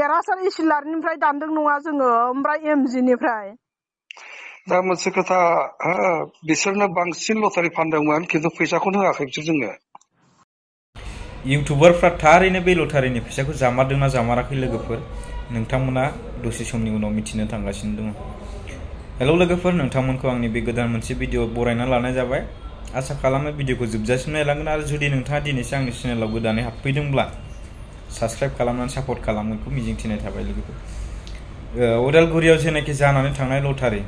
देरहासार इसिलारिनिफ्राय दानदों नङा जोङो ओमफ्राय एमजिनिफ्राय दा मोनसे खोथा बिसोरनो बांसिन लटारि फानदोंमोन खिन्थु फैसाखौनो होआखै बिसोर जोंनो इउटुबारफ्रा थारैनो बे लटारिनि फैसाखौ जामारदोंना जामाराखै लोगोफोर नोंथांमोना दसे समनि उनाव मिथिनो थांगासिनो दङ हेलौ लोगोफोर नोंथांमोनखौ आंनि बे गोदान मोनसे भिडिअ बरायना लानाय जाबाय आसा खालामो भिडिअखौ जोबजासिम नायलांगोन आरो जुदि नोंथाङा दिनैसो आंनि चेनेलाव गोदानै हाबफैदोंब्ला साबस्क्राइब खालामनानै सापर्ट खालामगोनखौ मिजिंथिनाय थाबाय लोगोफोर उदालगुरियाव जेनाखि जानानै थांनाय लटारि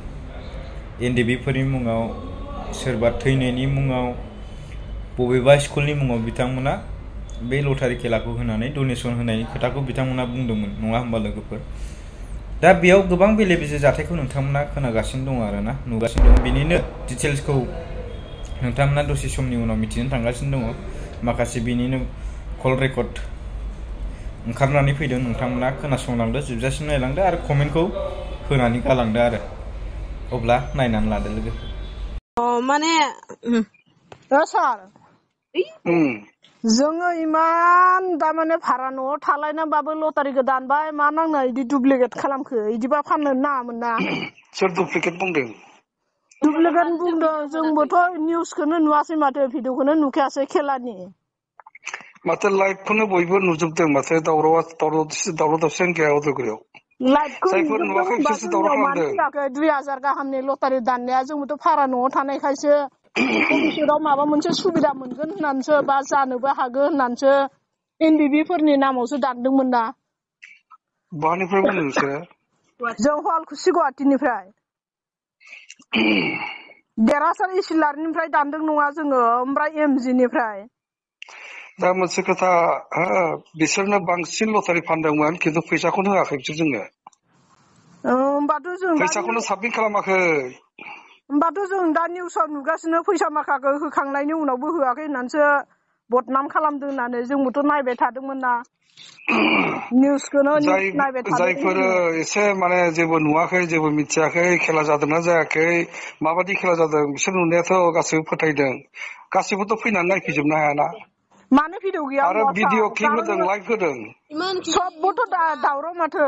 एनडिबिफोरनि मुङाव सोरबा थैनायनि मुङाव बबेबा स्कुलनि मुङाव बिथांमोना बे लटारि खेलाखौ होनानै डनेसन होनायनि खोथाखौ बिथांमोना बुंदोंमोन नङा होमबा लोगोफोर दा बेयाव गोबां बेले बेजे जाथायखौ नोंथांमोना खोनागासिनो दङ आरोना नुगासिनो दङ बेनिनो डिटेल्सखौ नोंथांमोना दसे समनि उनाव मिथिनो थांगासिनो दङ माखासे बेनिनो कल रेकर्ड ओंखारनानै फैदों नोंथांमोना खोनासंलांदो जोबजासिम नायलांदो आरो कमेन्टखौ होनानै गालांदो आरो अब्ला नायनानै लादो लोगोफोर माने सार जोङो इमान दामाने भारा न'आव थालायनानैबाबो लटारिखौ दानबाय मा नांना इदि दुप्लिकेट खालामखो इदिबा फाननो नाङामोन ना सोर दुप्लिकेट बुंदों दुप्लिकेट बुंदों जोंबोथ' निउसखौनो नुवासै माथो भिडिअखौनो नुखायासै खेलानि माथो लाइभखौनो बयबो नुजोबदों माथो दावराव दावसियानो गैया उदालगुरियाव लाइभखौ जायफोर नुजोबदों नुवाखै होनबा बिसोरसो दावराव जोंनियाव मानो खालामदों फैयाखै 2000 गाहामनि लटारि दाननाया जोंबोथ' भारा न'आव थानायखायसो भबिष्यतआव माबा मोनसे सुबिदा मोनगोन होननानैसो बा जानोबो हागोन होननानैसो एनडिबिफोरनि नामावसो दानदोंमोन ना बहानिफ्राय बुंदों नोंसोरो जों हुवालकुसि गुवाहाटीनिफ्राय देरहासार इसिलारिनिफ्राय दानदों नङा जोङो ओमफ्राय एमजिनिफ्राय दा मोनसे खोथा बिसोरनो बांसिन लटारि फानदोंमोन खिन्थु फैसाखौनो होआखै बिसोर जोंनो होमबाथ' जों दा फैसाखौनो साबमिट खालामाखै होमबाथ' जों दा निउसाव नुगासिनो फैसा माखाखौ होखांनायनि उनावबो होआखै होननानैसो बदनाम खालामदों होननानै जोंबोथ' नायबाय थादोंमोन ना निउसखौनो नायबाय जायफोर थादों एसे माने जेबो नुवाखै जेबो मिथियाखै खेला जादोंना जायाखै माबायदि खेला जादों बिसोर नुनायाथ' गासैबो फोथायदों गासैबोथ' फैनानै नायफैजोबनो हायाना मानो भिडिअ गैया आरो भिडिअ क्लिप होदों लाइभ होदों सबबोथ' दावराव माथो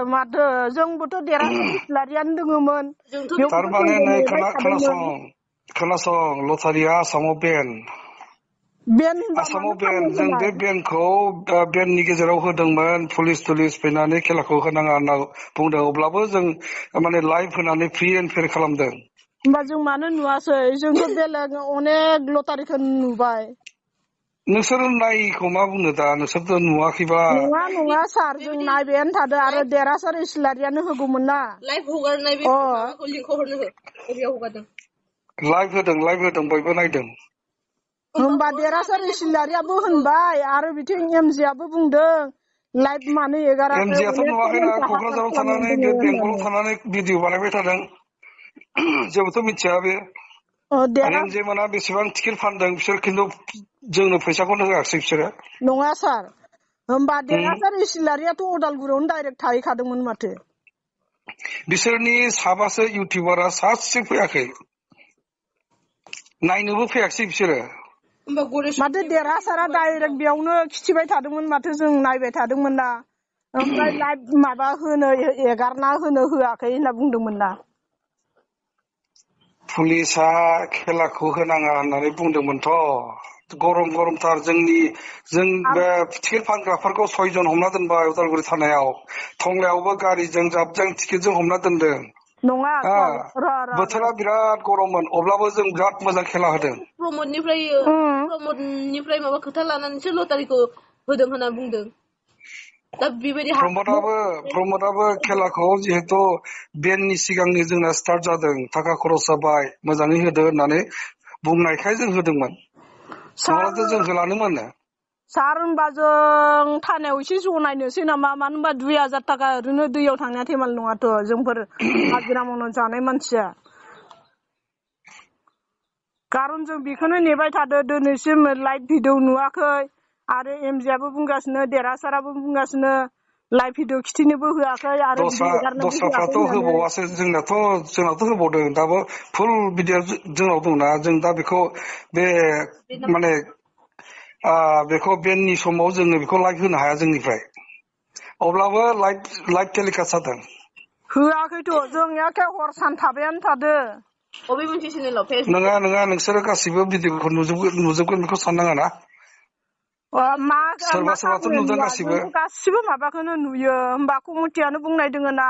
जोंबोथ' देरहासार इसिलारियानो दोङोमोन थारमाने नै खोनासं लटारिया आसामाव आसामाव बेन जों बे बेनखौ बेननि गेजेराव होदोंमोन पुलिस फैनानै खेलाखौ होनाङा होनना बुंदों अब्लाबो जों माने लाइभ होनानै फ्रि एन्ड फेयार खालामदों होमबा जों मानो नुवासै जोंथ' बेलेग अनेक लटारिखौ नुबाय नोंसोर नायिखौ मा बुंनो दा नोंसोरथ' नुवाखैबा नङा सार जों नायबायानो थादों आरो देरहासार इसिलारियानो होगौमोन ना लाइभ हगारनाय बे माबाखौ लिंकखौ हरनो हो बबेयाव हगारदों लाइभ होदों बयबो नायदों होमबा देरहासार इसिलारियाबो होनबाय आरो बिथिं एमजिआबो बुंदों लाइभ मानो एगाराखै एमजिआथ' नुवाखैना क'क्राझाराव थानानै बे बेंगलाव थानानै भिडिअ बानायबाय थादों जेबोथ' मिथिया बे एमजि मोना बेसेबां टिकेट फानदों बिसोर खिन्थु जोंनो फैसाखौनो होआसै बिसोरो नङा सार होमबा देरहासार इसिलारियाथ' उदालगुरियावनो डाइरेक्ट थाहैखादोंमोन माथो बिसोरनि साबासो इउटिउबारा सासे फैयाखै नायनोबो फैयाखै बिसोरो माथो देरहासारा डाइरेक्ट बेयावनो खिथिबाय थादोंमोन माथो जों नायबाय थादोंमोन ना ओमफ्राय लाइभ माबा होनो एगारना होनो होआखै होनना बुंदोंमोन ना पुलिसा खेलाखौ होनाङा होननानै बुंदोंमोनथ' गरमथार जों बे टिकेट फानग्राफोरखौ 6 जन हमना दोनबाय उदालगुरि थानायाव टंलायावबो गारिजों जाबजों टिकेटजों हमना दोनदों नङा बोथोरा बिराद गरममोन अब्लाबो जों बिराद मोजां खेला होदों प्रमदनिफ्राय माबा खोथा लानानैसो लटारिखौ होदों होनना बुंदों दा बेबायदि प्रमदआबो खेलाखौ जिहेतु बेननि सिगांनि जोंना स्टार्ट जादों थाखा खरस जाबाय मोजाङै होदो होननानै बुंनायखाय जों होदोंमोन नङाब्लाथ' जों होलानोमोन सार होनबा जों थानायाव एसे जनायनोसै नामा मानो होनबा 2000 थाखा ओरैनो दैयाव थांनाया थेमाल नङाथ' जोंफोर हाजिरा मावना जानाय मानसिया खारन जों बेखौनो नेबाय थादों दिनैसिम लाइभ भिडिअ नुवाखै आरो एमजिआबो बुंगासिनो देरहासाराबो बुंगासिनो लाइभ भिडिअ खिथिनोबो होआखै आरो दस्राफ्राथ' होबावासो जोंनाथ' होबावदों दाबो फुल भिडिअ जोंनाव दंना जों दा बेखौ बे माने बेखौ बेननि समाव जोङो बेखौ लाइभ होनो हाया जोंनिफ्राय अब्लाबो लाइभ टेलिकास्ट जादों होआखैथ' जों एखे हर सान थाबायानो थादो अबे मोनसे चेनेलाव फेसबुक नङा नोंसोरो गासिबो भिडिअखौ नुजोबगोन बेखौ साननाङा ना मा सोरबा मा सोरबाथ' खालामनो नुदों नुवा गासिबो जोंथ' गासिबो माबाखौनो नुयो होमबा कमिटियानो बुंनाय दोङो ना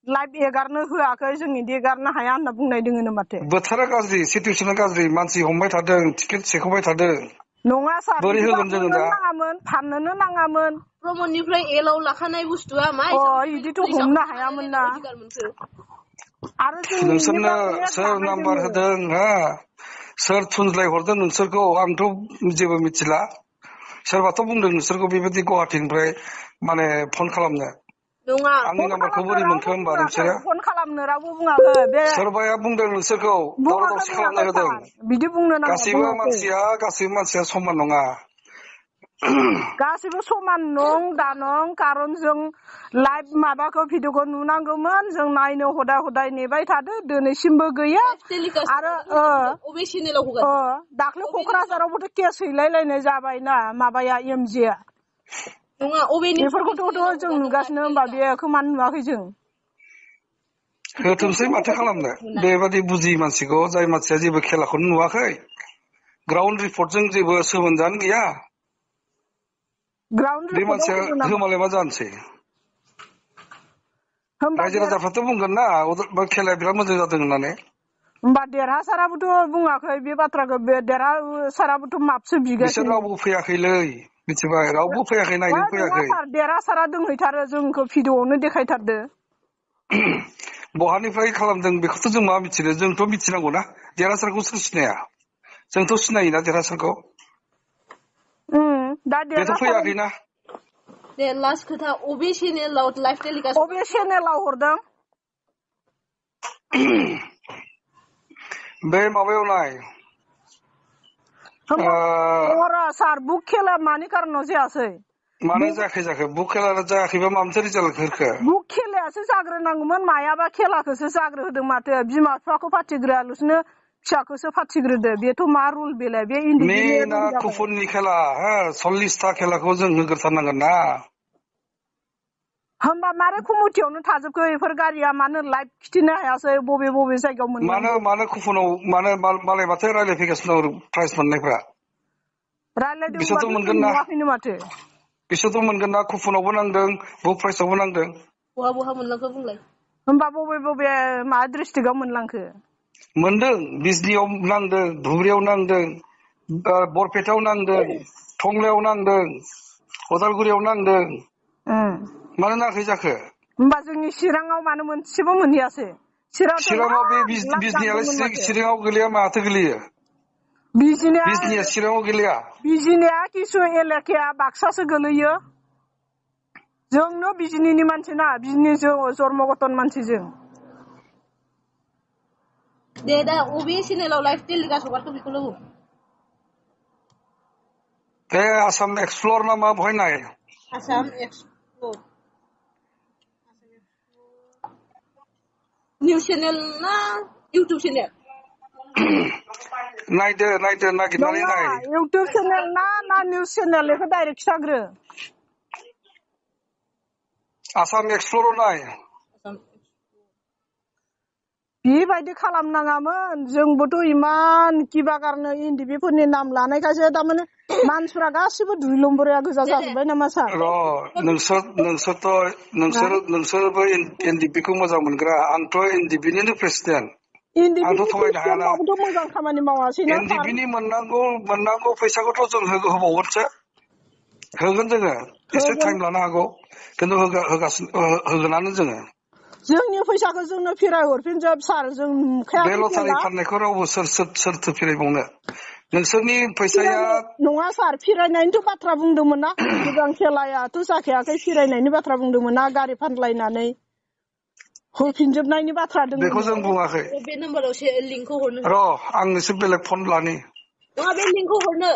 लाइभ एगारनो होआखै जों इदि एगारनो हाया होनना बुंनाय दोङोनो माथो बोथोरा गाज्रि सिटुएसना गाज्रि मानसि हमबाय थादों टिकेट सेख'बाय थादों नङा सार बोरै बिदिबा होगोन जोङो होनोनो दा नाङामोन फाननोनो नाङामोन प्रम'दनिफ्राय एलाव लाखानाय बुस्थुआ मा इदिथ' हमनो हायामोन ना अधिकार मोनखो आरो जों इनि नोंसोरनो बागैनो सोर लानाय नाम्बार दोङो होदों हा सोर थुनज्लाय हरदों नोंसोरखौ आंथ' जेबो मिथिला सोरबाथ' बुंदों नोंसोरखौ बेबायदि गुवाहाटीनिफ्राय माने फन खालामनो नङा आंनि फन नाम्बारखौ खालामनो बोरै रावबो मोनखो होमबा बुङाखै नोंसोरो फन खालामनो रावबो बुङाखै बे सोरबाया बुंदों नोंसोरखौ दावराव दावसि खालामनो होदों सार बिदि बुंनो नाङा गासैबो बुङाखै मानसिया समान नङा गासिबो समान नं दानं कारन जों लाइभ माबाखौ भिडिअखौ नुनांगौमोन जों नायनो हदाय नेबाय थादो दिनैसिमबो गैया आरो अबे चेनेलाव हगारदों दाख्लै क'क्राझारावबोथ' केस हैलायलायनाय जाबायना माबाया एमजिआ नङा अबेनि बेफोरखौथ' जों नुगासिनो होमबा बेखौ मानो नुवाखै जों होथोंसै माथो खालामनो बेबादि बुजियै मानसिखौ जाय मानसिया जेबो खेलाखौनो नुवाखै ग्राउन्ड रिपर्टजों जेबो सोमोन्दोआनो गैया ग्राउन्ड बे रिपर्टआव मानसिया होदों नामा होमालाय मा जानोसै होमबा रायजो राजाफ्राथ' बुंगोन ना खेलाया बिराद मोजां जादों होननानै होमबा देरहासाराबोथ' बुङाखै बे बाथ्राखौ बे देरहासाराबोथ' माबसो बिसोर बिगासिनो रावबो फैयाखैलै मिथिबाय रावबो फैयाखै नायनो नङा फैयाखै सार देरहासारा दोंहैथारो जोंखौ भिडिअआवनो देखायथारदो बहानिफ्राय खालामदों बेखौथ' जों मा मिथिनो जोंथ' मिथिनांगौ ना देरहासारखौ सोर सिनाया जोंथ' सिनायोना देरहासारखौ दा बेथ' फैयाखैना दे लास्ट खोथा अबे चेनेलाव लाइभ टेलिकास्ट अबे चेनेलाव हरदों बे माबायाव नाय सार बुक खेला मानि कारनाव जायासै मानो जायाखै बुक खेला जायाखैबा माबा मोनसे रिजाल्ट होखो बुक खेलायासो जाग्रोनांगौमोन मायाबा खेलाखौसो जाग्रो होदों माथो बिमा बिफाखौ फाथिग्रोआल'सनो फिसाखौसो फाथिग्रोदो बेथ' मा रुल बेलाय बे मेना कुपननि खेला 40टा खेलाखौ जों होग्रोथारनांगोन ना होमबा मारै कमिटियावनो थाजोबखो बेफोर गारिया मानो लाइभ खिथिनो हायासै बबे जायगायाव मोननांगौ मानो कुपनाव मानो मालाय माथो रायलायफैगासिनो दं प्राइज मोननायफ्रा रायलायदोंबाथ' जों नुवाखैनो माथो बिसोरथ' मोनगोन ना कुपनावबो नांदों बुक प्राइजआवबो नांदों बहा मोनलांखो बुंलाय होमबा बबे मा डिस्ट्रिक्टआव मोनलांखो मोनदों बिजनियाव नांदों धुबुरियाव नांदों बरपेटायाव नांदों टंलायाव नांदों उदालगुरियाव नांदों मानो नाङाखै जाखो होमबा जोंनि चिराङाव मानो मोनसेबो मोनहैयासै चिराङाव बे बिजनियालाय चिराङाव गोलैया माथो गोलैयो बिजनिया चिराङाव गोलैया बिजनिया किसु एलेकाया बाक्सासो गोलैयो जोंनो बिजनिनि मानसि ना बिजनि जन्मगतन मानसि जों दे दा अबे चेनेलाव लाइभ टेलिकास्ट हगारखो बेखौल' बुं बे आसाम एक्सप्लर ना मा बहाय नाय आसाम एक्सप्लर निउस चेनेल ना इउटुब चेनेल नायदो नागिरनानै नाय इउटुब चेनेल ना निउस चेनेल बेखौ डाइरेक्ट खिथाग्रो आसाम एक्सप्लराव नाय बेबायदि खालामनाङामोन जोंबोथ' इमान किबा गारनो इन्डिबिफोरनि नाम लानायखायसो थारमाने मानसिफ्रा गासिबो दुइलम्बरिया गोजा जाजोब्बाय नामा सार नोंसोरबो एनडिपिखौ मोजां मोनग्रा आंथ' एनडिपिनिनो प्रेसिडेन्ट आंथ' थगायनो हायाना मोजां खामानि मावासैना एनडिपिनि मोननांगौ फैसाखौथ' जों होबावगोनसो होगोन जोङो एसे टाइम लानो हागौ खिन्थु होगोनानो जोंनि फैसाखौ जोंनो फिराय हरफिनजोब सार जों बे लटारि फाननायखौ रावबो सोरथो फिरायबावनो नोंसोरनि फैसाया नङा सार फिरायनायनिथ' बाथ्रा बुंदोंमोन ना मोजां खेलायाथ' जाखायाखै फिरायनायनि बाथ्रा बुंदोंमोन ना गारि फानलायनानै होफिनजोबनायनि बाथ्रा दङ बेखौ जों बुङाखै बे नाम्बाराव लिंकखौ हरनो र' आं एसे बेलेग फन लानि नङा बे लिंकखौ हरनो